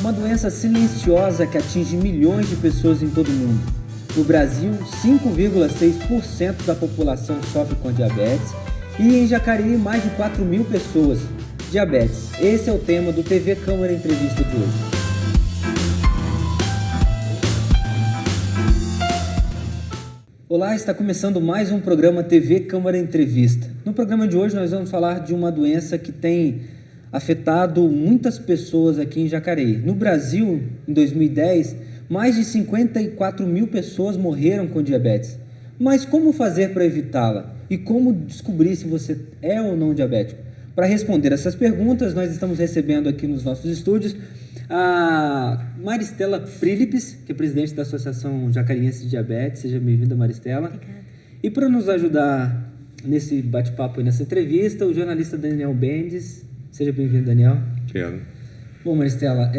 uma doença silenciosa que atinge milhões de pessoas em todo o mundo. No Brasil, 5,6% da população sofre com diabetes e em Jacareí mais de 4.000 pessoas. Diabetes. Esse é o tema do TV Câmara Entrevista de hoje. Olá, está começando mais um programa TV Câmara Entrevista. No programa de hoje nós vamos falar de uma doença que tem afetado muitas pessoas aqui em Jacareí. No Brasil, em 2010, mais de 54.000 pessoas morreram com diabetes. Mas como fazer para evitá-la? E como descobrir se você é ou não diabético? Para responder essas perguntas, nós estamos recebendo aqui nos nossos estúdios a Maristela Prílipes, que é presidente da Associação Jacariense de Diabetes. Seja bem-vinda, Maristela. Obrigada. E para nos ajudar nesse bate-papo e nessa entrevista, o jornalista Daniel Bendes. Seja bem-vindo, Daniel. Obrigado. Bom, Maristela,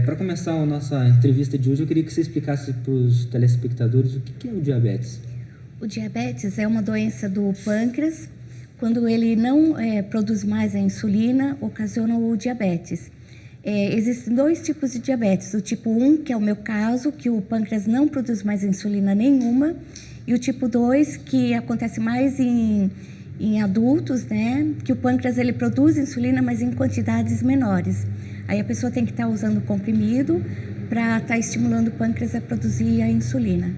para começar a nossa entrevista de hoje, eu queria que você explicasse para os telespectadores o que é o diabetes. O diabetes é uma doença do pâncreas. Quando ele não produz mais a insulina, ocasiona o diabetes. Existem dois tipos de diabetes. O tipo 1, que é o meu caso, que o pâncreas não produz mais insulina nenhuma. E o tipo 2, que acontece mais em adultos, né? Que o pâncreas ele produz insulina, mas em quantidades menores. Aí a pessoa tem que estar usando comprimido para estar estimulando o pâncreas a produzir a insulina.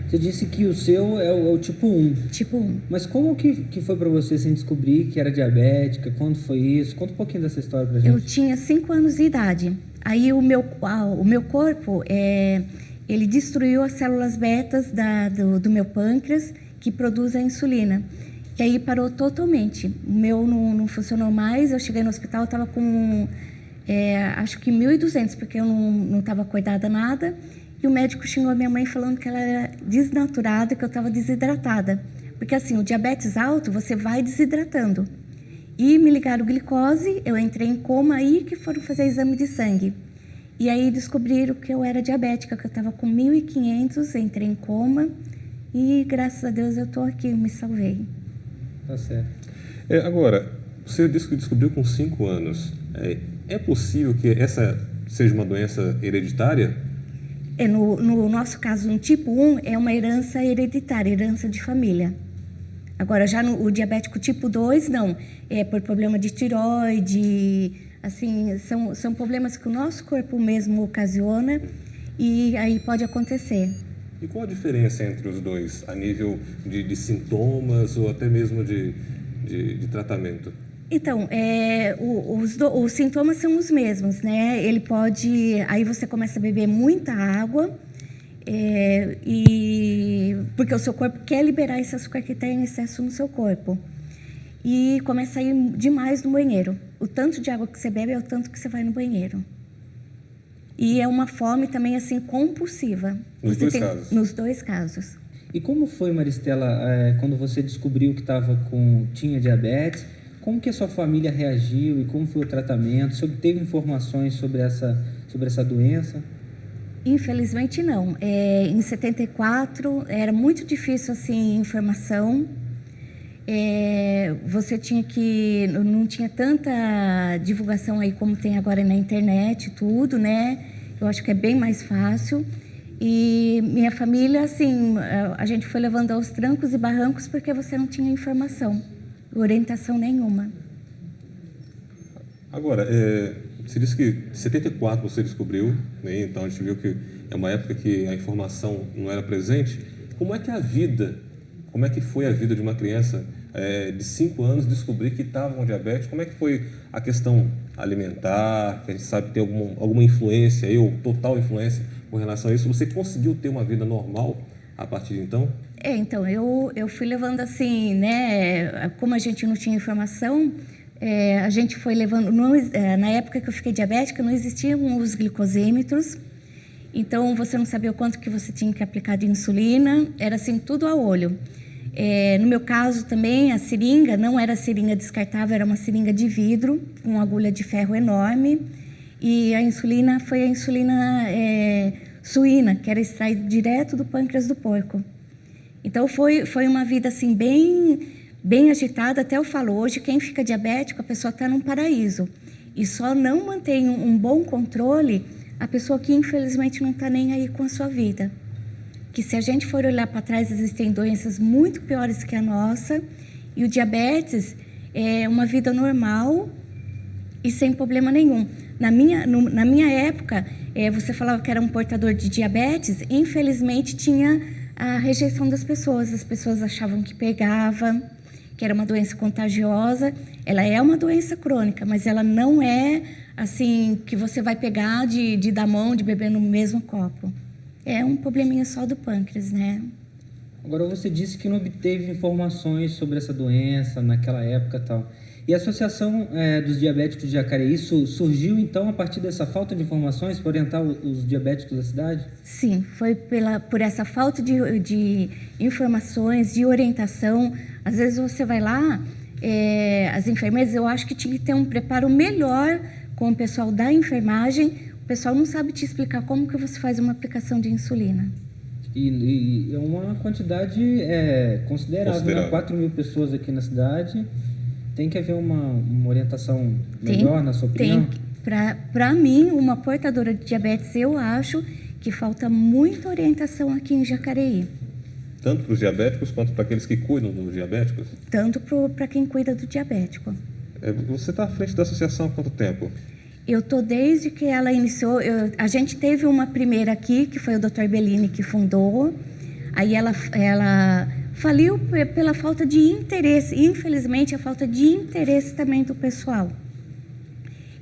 Você disse que o seu é o tipo 1. Tipo 1. Mas como que foi para você sem descobrir que era diabética? Quando foi isso? Conta um pouquinho dessa história pra gente. Eu tinha 5 anos de idade. Aí o meu corpo, ele destruiu as células betas do meu pâncreas, que produz a insulina. E aí parou totalmente. O meu não funcionou mais. Eu cheguei no hospital, estava com, acho que 1.200, porque eu não estava cuidada nada. E o médico xingou a minha mãe falando que ela era desnaturada, que eu estava desidratada. Porque assim, o diabetes alto, você vai desidratando. E me ligaram glicose, eu entrei em coma, aí que foram fazer exame de sangue. E aí descobriram que eu era diabética, que eu estava com 1.500, entrei em coma. E graças a Deus eu estou aqui, me salvei. Tá certo. Agora, você disse que descobriu com 5 anos. É possível que essa seja uma doença hereditária? No nosso caso, no tipo 1, é uma herança hereditária, herança de família. Agora, já o diabético tipo 2, não. É por problema de tireoide, assim, são problemas que o nosso corpo mesmo ocasiona e aí pode acontecer. E qual a diferença entre os dois, a nível de sintomas ou até mesmo de tratamento? Então, os sintomas são os mesmos, né? Ele pode... Aí você começa a beber muita água, porque o seu corpo quer liberar esse açúcar que tem em excesso no seu corpo. E começa a ir demais no banheiro. O tanto de água que você bebe é o tanto que você vai no banheiro. E é uma fome também, assim, compulsiva. Nos dois casos? Nos dois casos. E como foi, Maristela, quando você descobriu que tinha diabetes? Como que a sua família reagiu e como foi o tratamento? Você obteve informações sobre essa doença? Infelizmente, não. Em 74, era muito difícil, assim, informação. Você não tinha tanta divulgação aí como tem agora na internet, tudo, né? Eu acho que é bem mais fácil. E minha família, assim, a gente foi levando aos trancos e barrancos porque você não tinha informação, orientação nenhuma. Agora, você disse que em 74 você descobriu, né? Então a gente viu que é uma época que a informação não era presente. Como é que foi a vida de uma criança de 5 anos descobrir que estava com diabetes? Como é que foi a questão alimentar, que a gente sabe que tem alguma influência, ou total influência com relação a isso? Você conseguiu ter uma vida normal a partir de então? Então, eu fui levando assim, né, como a gente não tinha informação, a gente foi levando, na época que eu fiquei diabética, não existiam os glicosímetros, então você não sabia o quanto que você tinha que aplicar de insulina, era assim, tudo a olho. No meu caso também, a seringa não era seringa descartável, era uma seringa de vidro, com uma agulha de ferro enorme, e a insulina foi a insulina suína, que era extraída direto do pâncreas do porco. Então, foi uma vida assim, bem agitada. Até eu falo, hoje, quem fica diabético, a pessoa está num paraíso. E só não mantém um bom controle a pessoa que infelizmente não está nem aí com a sua vida. Que se a gente for olhar para trás, existem doenças muito piores que a nossa, e o diabetes é uma vida normal e sem problema nenhum. Na minha época, você falava que era um portador de diabetes, infelizmente tinha a rejeição das pessoas. As pessoas achavam que pegava, que era uma doença contagiosa. Ela é uma doença crônica, mas ela não é assim que você vai pegar de dar mão, de beber no mesmo copo. É um probleminha só do pâncreas, né? Agora, você disse que não obteve informações sobre essa doença naquela época e tal. E a Associação dos Diabéticos de Jacareí surgiu, então, a partir dessa falta de informações para orientar os diabéticos da cidade? Sim, foi por essa falta de informações, de orientação. Às vezes você vai lá, as enfermeiras, eu acho que tinha que ter um preparo melhor com o pessoal da enfermagem. O pessoal não sabe te explicar como que você faz uma aplicação de insulina. E é uma quantidade considerável, né? 4.000 pessoas aqui na cidade. Tem que haver uma orientação melhor, na sua opinião? Para mim, uma portadora de diabetes, eu acho que falta muita orientação aqui em Jacareí. Tanto para os diabéticos quanto para aqueles que cuidam dos diabéticos? Tanto para quem cuida do diabético. Você está à frente da associação há quanto tempo? Eu estou desde que ela iniciou. A gente teve uma primeira aqui, que foi o Dr. Bellini que fundou. Aí ela faliu pela falta de interesse. Infelizmente, a falta de interesse também do pessoal.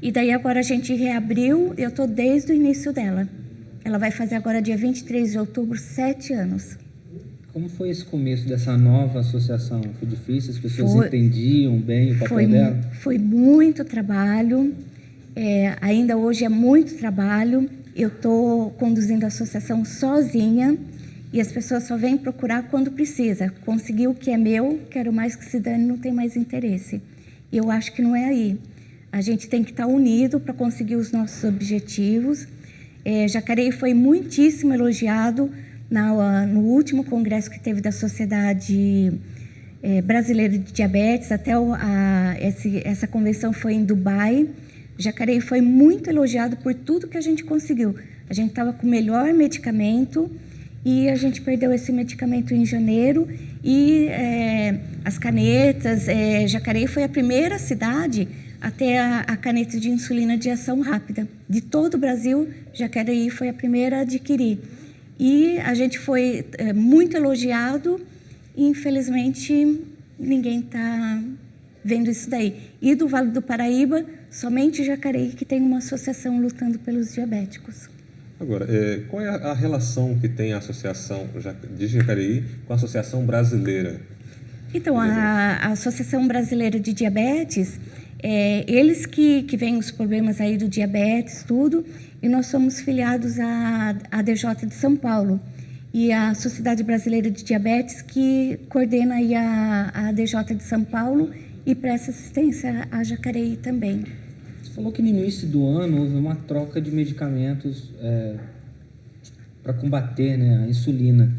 E daí agora a gente reabriu. Eu estou desde o início dela. Ela vai fazer agora, dia 23 de outubro, 7 anos. Como foi esse começo dessa nova associação? Foi difícil? As pessoas entendiam bem o papel dela? Foi muito trabalho. Ainda hoje é muito trabalho. Eu estou conduzindo a associação sozinha e as pessoas só vêm procurar quando precisa. Conseguir o que é meu, quero mais que se dane, não tem mais interesse. E eu acho que não é aí. A gente tem que estar unido para conseguir os nossos objetivos. Jacareí foi muitíssimo elogiado no último congresso que teve da Sociedade Brasileira de Diabetes. Até essa convenção foi em Dubai. Jacareí foi muito elogiado por tudo que a gente conseguiu. A gente estava com o melhor medicamento e a gente perdeu esse medicamento em janeiro. E as canetas, Jacareí foi a primeira cidade a ter a caneta de insulina de ação rápida. De todo o Brasil, Jacareí foi a primeira a adquirir. E a gente foi muito elogiado e, infelizmente, ninguém está vendo isso daí. E do Vale do Paraíba, somente Jacareí que tem uma associação lutando pelos diabéticos. Agora, qual é a relação que tem a Associação de Jacareí com a Associação Brasileira? Então, a Associação Brasileira de Diabetes, eles que veem os problemas aí do diabetes, tudo, e nós somos filiados à ADJ de São Paulo. E a Sociedade Brasileira de Diabetes que coordena aí a ADJ de São Paulo e presta assistência a Jacareí também. Você falou que no início do ano houve uma troca de medicamentos para combater, né, a insulina.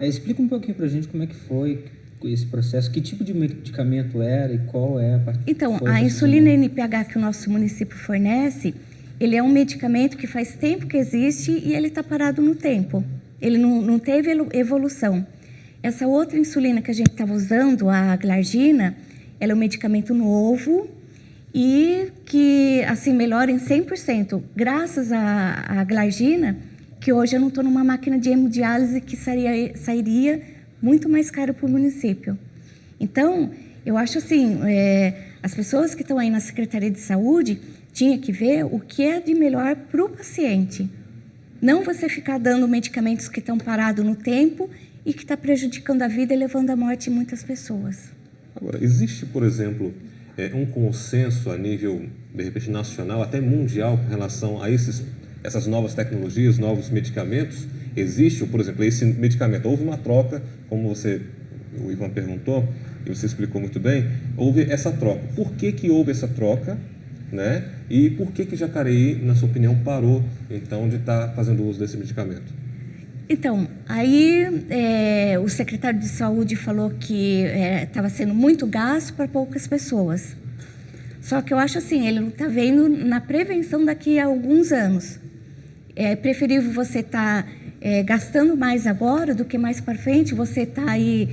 Explica um pouquinho para a gente como é que foi esse processo, que tipo de medicamento era e qual é a parte. Então, a insulina NPH que o nosso município fornece, ele é um medicamento que faz tempo que existe e ele está parado no tempo. Ele não teve evolução. Essa outra insulina que a gente estava usando, a glargina, ela é um medicamento novo e que, assim, melhora em 100%. Graças à glargina, que hoje eu não estou numa máquina de hemodiálise que sairia muito mais caro para o município. Então, eu acho assim, as pessoas que estão aí na Secretaria de Saúde tinham que ver o que é de melhor para o paciente. Não você ficar dando medicamentos que estão parados no tempo e que está prejudicando a vida e levando à morte muitas pessoas. Agora, existe, por exemplo, um consenso a nível, de repente, nacional, até mundial, com relação a essas novas tecnologias, novos medicamentos? Existe, por exemplo, esse medicamento? Houve uma troca, como o Ivan perguntou, e você explicou muito bem, houve essa troca. Por que houve essa troca, né? E por que Jacareí, na sua opinião, parou, então, de estar fazendo uso desse medicamento? Então, aí o secretário de Saúde falou que estava sendo muito gasto para poucas pessoas. Só que eu acho assim, ele não está vendo na prevenção daqui a alguns anos. É preferível você estar gastando mais agora do que mais para frente, você está aí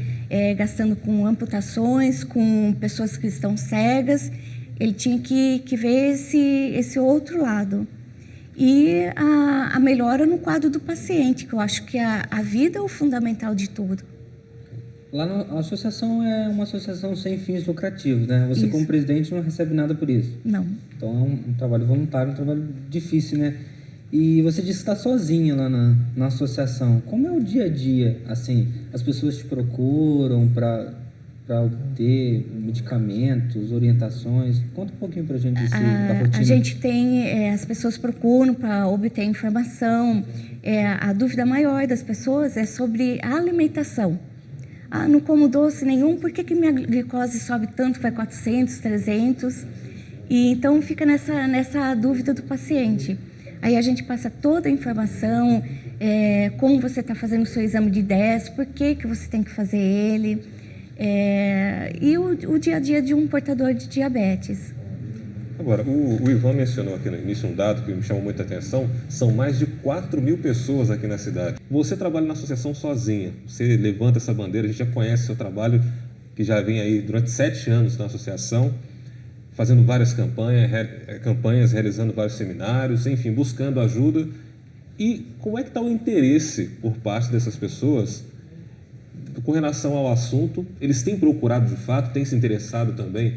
gastando com amputações, com pessoas que estão cegas. Ele tinha que ver esse outro lado. E a melhora no quadro do paciente, que eu acho que a vida é o fundamental de tudo. Lá a associação é uma associação sem fins lucrativos, né? Você, como presidente, não recebe nada por isso. Não. Então, é um trabalho voluntário, um trabalho difícil, né? E você disse que está sozinha lá na associação. Como é o dia a dia? Assim, as pessoas te procuram para obter medicamentos, orientações? Conta um pouquinho para a gente da rotina. A gente tem, as pessoas procuram para obter informação. A dúvida maior das pessoas é sobre a alimentação. Não como doce nenhum, por que minha glicose sobe tanto, vai 400, 300? E então fica nessa dúvida do paciente. Aí a gente passa toda a informação, como você está fazendo o seu exame de 10, por que você tem que fazer ele, e o dia a dia de um portador de diabetes. Agora, o Ivan mencionou aqui no início um dado que me chamou muita atenção, são mais de 4.000 pessoas aqui na cidade. Você trabalha na associação sozinha, você levanta essa bandeira, a gente já conhece o seu trabalho, que já vem aí durante 7 anos na associação, fazendo várias campanhas, realizando vários seminários, enfim, buscando ajuda. E como é que está o interesse por parte dessas pessoas com relação ao assunto? Eles têm procurado de fato, têm se interessado também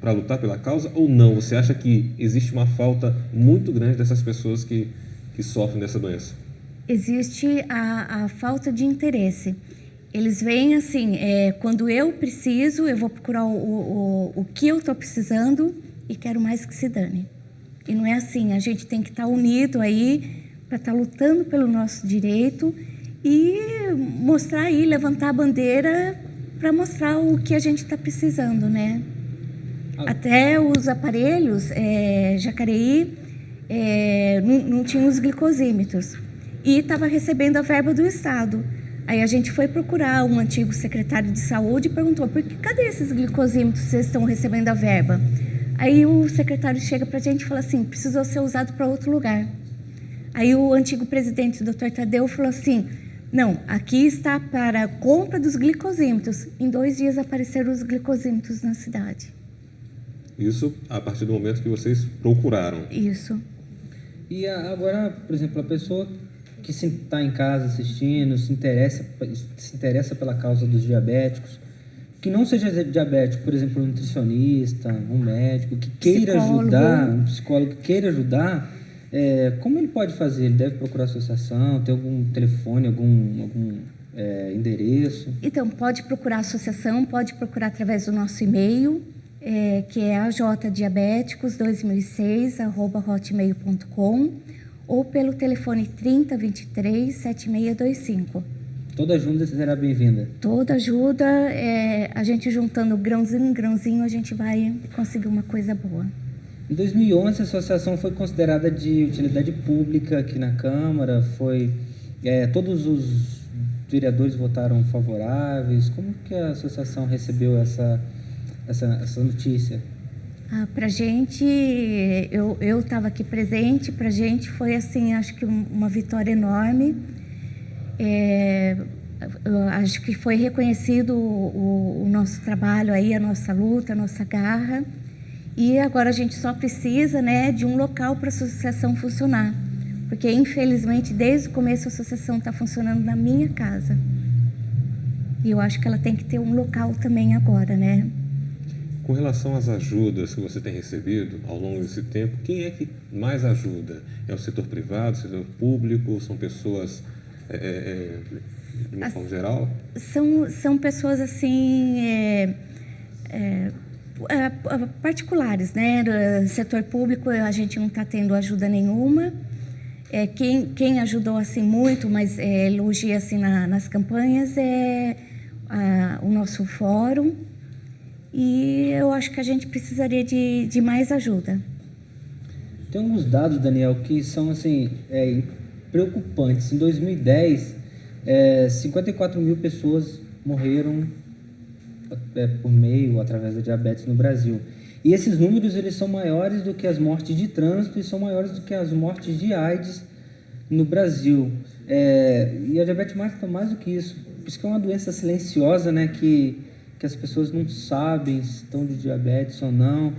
para lutar pela causa ou não? Você acha que existe uma falta muito grande dessas pessoas que sofrem dessa doença? Existe a falta de interesse. Eles veem assim, quando eu preciso, eu vou procurar o que eu estou precisando e quero mais que se dane. E não é assim, a gente tem que estar unido aí para estar lutando pelo nosso direito e mostrar aí, levantar a bandeira para mostrar o que a gente está precisando, né? Até os aparelhos, Jacareí, não tinha os glicosímetros e estava recebendo a verba do Estado. Aí a gente foi procurar um antigo secretário de saúde e perguntou, cadê esses glicosímetros que vocês estão recebendo a verba? Aí o secretário chega para a gente e fala assim, precisou ser usado para outro lugar. Aí o antigo presidente, o Dr. Tadeu, falou assim, não, aqui está para a compra dos glicosímetros. Em 2 dias apareceram os glicosímetros na cidade. Isso a partir do momento que vocês procuraram. Isso. E agora, por exemplo, a pessoa que está em casa assistindo, se interessa pela causa dos diabéticos, que não seja diabético, por exemplo, um nutricionista, um médico, que queira ajudar, um psicólogo que queira ajudar, como ele pode fazer? Ele deve procurar a associação, ter algum telefone, algum endereço? Então, pode procurar a associação, pode procurar através do nosso e-mail, que é ajdiabéticos2006@hotmail.com ou pelo telefone 3023-7625. Toda ajuda será bem-vinda? Toda ajuda, a gente juntando grãozinho em grãozinho, a gente vai conseguir uma coisa boa. Em 2011, a associação foi considerada de utilidade pública aqui na Câmara, todos os vereadores votaram favoráveis. Como que a associação recebeu essa notícia? Para a gente, eu estava aqui presente, para a gente foi assim, acho que uma vitória enorme. Acho que foi reconhecido o nosso trabalho aí, a nossa luta, a nossa garra. E agora a gente só precisa, né, de um local para a associação funcionar. Porque, infelizmente, desde o começo a associação está funcionando na minha casa. E eu acho que ela tem que ter um local também agora, né? Com relação às ajudas que você tem recebido ao longo desse tempo, quem é que mais ajuda? É o setor privado, o setor público? São pessoas, de uma forma geral? São pessoas, assim, particulares, né? No setor público a gente não está tendo ajuda nenhuma. Quem ajudou assim muito, mas elogia assim nas campanhas o nosso fórum. E eu acho que a gente precisaria de mais ajuda. Tem alguns dados, Daniel, que são assim, preocupantes. Em 2010, 54.000 pessoas morreram por meio ou através da diabetes no Brasil. E esses números eles são maiores do que as mortes de trânsito e são maiores do que as mortes de AIDS no Brasil. E a diabetes marca mais do que isso. Por isso que é uma doença silenciosa, né? Que as pessoas não sabem se estão de diabetes ou não.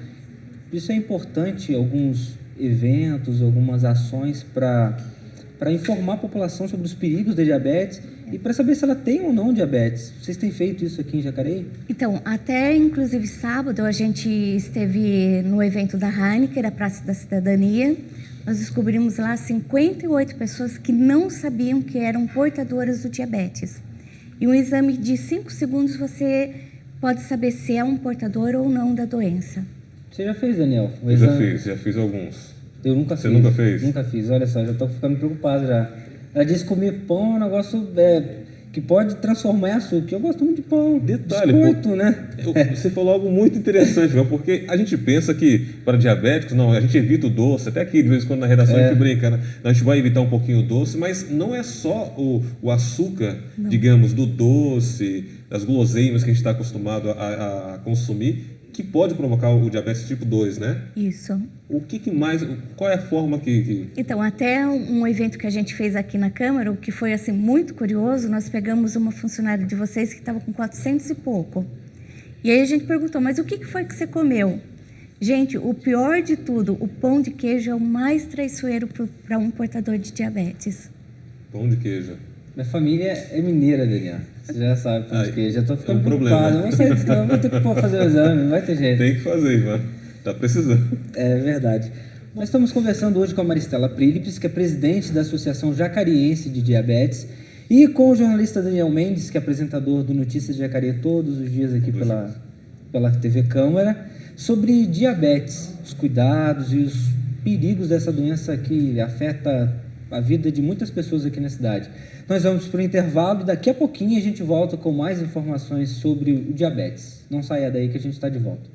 Por isso é importante alguns eventos, algumas ações para informar a população sobre os perigos da diabetes e para saber se ela tem ou não diabetes. Vocês têm feito isso aqui em Jacareí? Então, até inclusive sábado a gente esteve no evento da Heineken, da Praça da Cidadania. Nós descobrimos lá 58 pessoas que não sabiam que eram portadoras do diabetes. E um exame de 5 segundos você pode saber se é um portador ou não da doença. Você já fez, Daniel? Eu já fiz alguns. Eu nunca fiz. Você nunca fez? Nunca fiz, olha só, já estou ficando preocupado já. Ela disse que comer pão é um negócio que pode transformar em açúcar. Eu gosto muito de pão. Detalhe, biscoito, né? Você falou algo muito interessante, porque a gente pensa que para diabéticos, não, a gente evita o doce, até aqui de vez em quando na redação a gente brinca, né? A gente vai evitar um pouquinho o doce, mas não é só o açúcar, digamos, do doce, das guloseimas que a gente está acostumado a consumir, que pode provocar o diabetes tipo 2, né? Isso. O que mais, qual é a forma que... Então, até um evento que a gente fez aqui na Câmara, o que foi assim muito curioso, nós pegamos uma funcionária de vocês que estava com 400 e pouco. E aí a gente perguntou, mas o que foi que você comeu? Gente, o pior de tudo, o pão de queijo é o mais traiçoeiro para um portador de diabetes. Pão de queijo. Minha família é mineira, Daniel. Você já sabe pão de queijo. Já estou ficando preocupado. Não sei, eu vou ter que fazer o exame, não vai ter jeito. Tem que fazer, Ivan. Tá precisando. É verdade. Nós estamos conversando hoje com a Maristela Prílipes, que é presidente da Associação Jacariense de Diabetes, e com o jornalista Daniel Mendes, que é apresentador do Notícias de Jacareí todos os dias aqui pela TV Câmara, sobre diabetes, os cuidados e os perigos dessa doença que afeta a vida de muitas pessoas aqui na cidade. Nós vamos para o intervalo e daqui a pouquinho a gente volta com mais informações sobre o diabetes. Não saia daí que a gente está de volta.